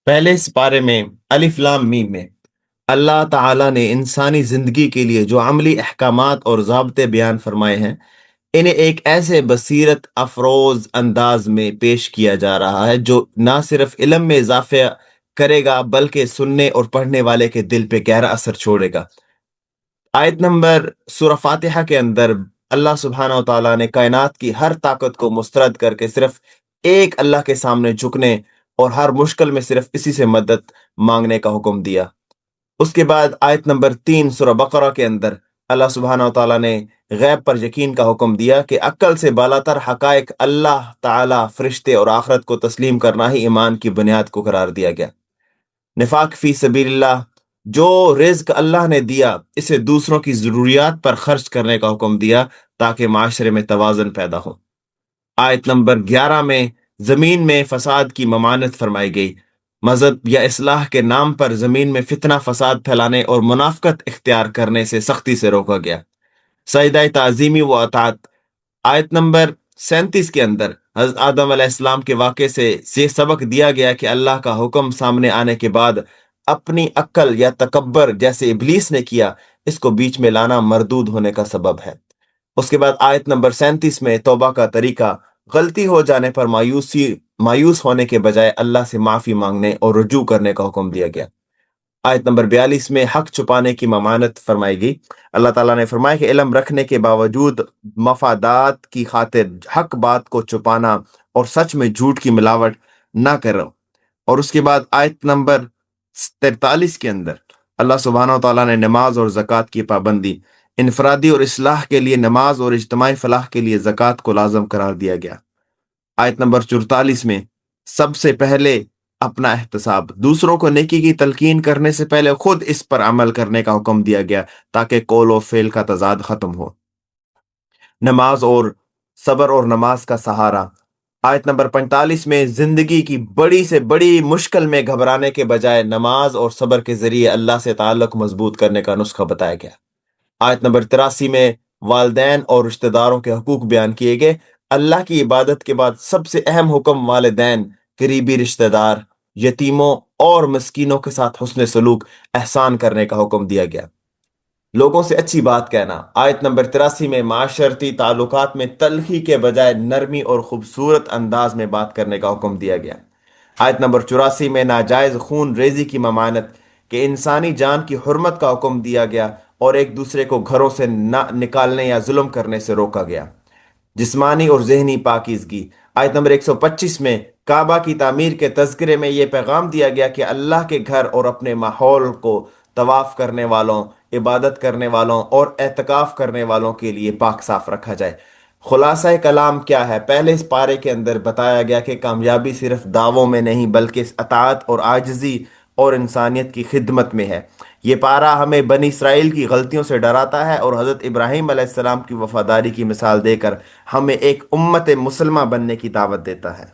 پہلے اس پارے میں الف لام میم میں اللہ تعالیٰ نے انسانی زندگی کے لیے جو عملی احکامات اور ضابطے بیان فرمائے ہیں، انہیں ایک ایسے بصیرت افروز انداز میں پیش کیا جا رہا ہے جو نہ صرف علم میں اضافہ کرے گا بلکہ سننے اور پڑھنے والے کے دل پہ گہرا اثر چھوڑے گا۔ آیت نمبر سورہ فاتحہ کے اندر اللہ سبحانہ و تعالیٰ نے کائنات کی ہر طاقت کو مسترد کر کے صرف ایک اللہ کے سامنے جھکنے اور ہر مشکل میں صرف اسی سے مدد مانگنے کا حکم دیا۔ اس کے بعد آیت نمبر 3 سورہ بقرہ کے اندر اللہ سبحانہ و تعالیٰ نے غیب پر یقین کا حکم دیا کہ عقل سے بالاتر حقائق اللہ تعالیٰ، فرشتے اور آخرت کو تسلیم کرنا ہی ایمان کی بنیاد کو قرار دیا گیا۔ نفاق فی سبیل اللہ، جو رزق اللہ نے دیا اسے دوسروں کی ضروریات پر خرچ کرنے کا حکم دیا تاکہ معاشرے میں توازن پیدا ہو۔ آیت نمبر 11 میں زمین میں فساد کی ممانعت فرمائی گئی۔ مذہب یا اصلاح کے نام پر زمین میں فتنہ فساد پھیلانے اور منافقت اختیار کرنے سے سختی سے روکا گیا۔ سجدہ تعظیمی و اطاعت، آیت نمبر 37 کے اندر حضرت آدم علیہ السلام کے واقعے سے یہ سبق دیا گیا کہ اللہ کا حکم سامنے آنے کے بعد اپنی عقل یا تکبر جیسے ابلیس نے کیا، اس کو بیچ میں لانا مردود ہونے کا سبب ہے۔ اس کے بعد آیت نمبر 37 میں توبہ کا طریقہ، غلطی ہو جانے پر مایوس ہونے کے بجائے اللہ سے معافی مانگنے اور رجوع کرنے کا حکم دیا گیا۔ آیت نمبر 42 میں حق چھپانے کی ممانعت فرمائی گئی۔ اللہ تعالیٰ نے فرمایا کہ علم رکھنے کے باوجود مفادات کی خاطر حق بات کو چھپانا اور سچ میں جھوٹ کی ملاوٹ نہ کرو۔ اور اس کے بعد آیت نمبر 43 کے اندر اللہ سبحانہ و تعالیٰ نے نماز اور زکوٰۃ کی پابندی، انفرادی اور اصلاح کے لیے نماز اور اجتماعی فلاح کے لیے زکوٰۃ کو لازم قرار دیا گیا۔ آیت نمبر 44 میں سب سے پہلے اپنا احتساب، دوسروں کو نیکی کی تلقین کرنے سے پہلے خود اس پر عمل کرنے کا حکم دیا گیا تاکہ قول و فعل کا تضاد ختم ہو۔ نماز اور صبر اور نماز کا سہارا، آیت نمبر 45 میں زندگی کی بڑی سے بڑی مشکل میں گھبرانے کے بجائے نماز اور صبر کے ذریعے اللہ سے تعلق مضبوط کرنے کا نسخہ بتایا گیا۔ آیت نمبر 83 میں والدین اور رشتہ داروں کے حقوق بیان کیے گئے۔ اللہ کی عبادت کے بعد سب سے اہم حکم والدین، قریبی رشتہ دار، یتیموں اور مسکینوں کے ساتھ حسن سلوک، احسان کرنے کا حکم دیا گیا۔ لوگوں سے اچھی بات کہنا، آیت نمبر 83 میں معاشرتی تعلقات میں تلخی کے بجائے نرمی اور خوبصورت انداز میں بات کرنے کا حکم دیا گیا۔ آیت نمبر 84 میں ناجائز خون ریزی کی ممانعت، کہ انسانی جان کی حرمت کا حکم دیا گیا اور ایک دوسرے کو گھروں سے نہ نکالنے یا ظلم کرنے سے روکا گیا۔ جسمانی اور ذہنی پاکیزگی، آیت نمبر 125 میں کعبہ کی تعمیر کے تذکرے میں یہ پیغام دیا گیا کہ اللہ کے گھر اور اپنے ماحول کو طواف کرنے والوں، عبادت کرنے والوں اور اعتکاف کرنے والوں کے لیے پاک صاف رکھا جائے۔ خلاصہ کلام کیا ہے؟ پہلے اس پارے کے اندر بتایا گیا کہ کامیابی صرف دعووں میں نہیں بلکہ اطاعت اور عاجزی اور انسانیت کی خدمت میں ہے۔ یہ پارہ ہمیں بنی اسرائیل کی غلطیوں سے ڈراتا ہے اور حضرت ابراہیم علیہ السلام کی وفاداری کی مثال دے کر ہمیں ایک امت مسلمہ بننے کی دعوت دیتا ہے۔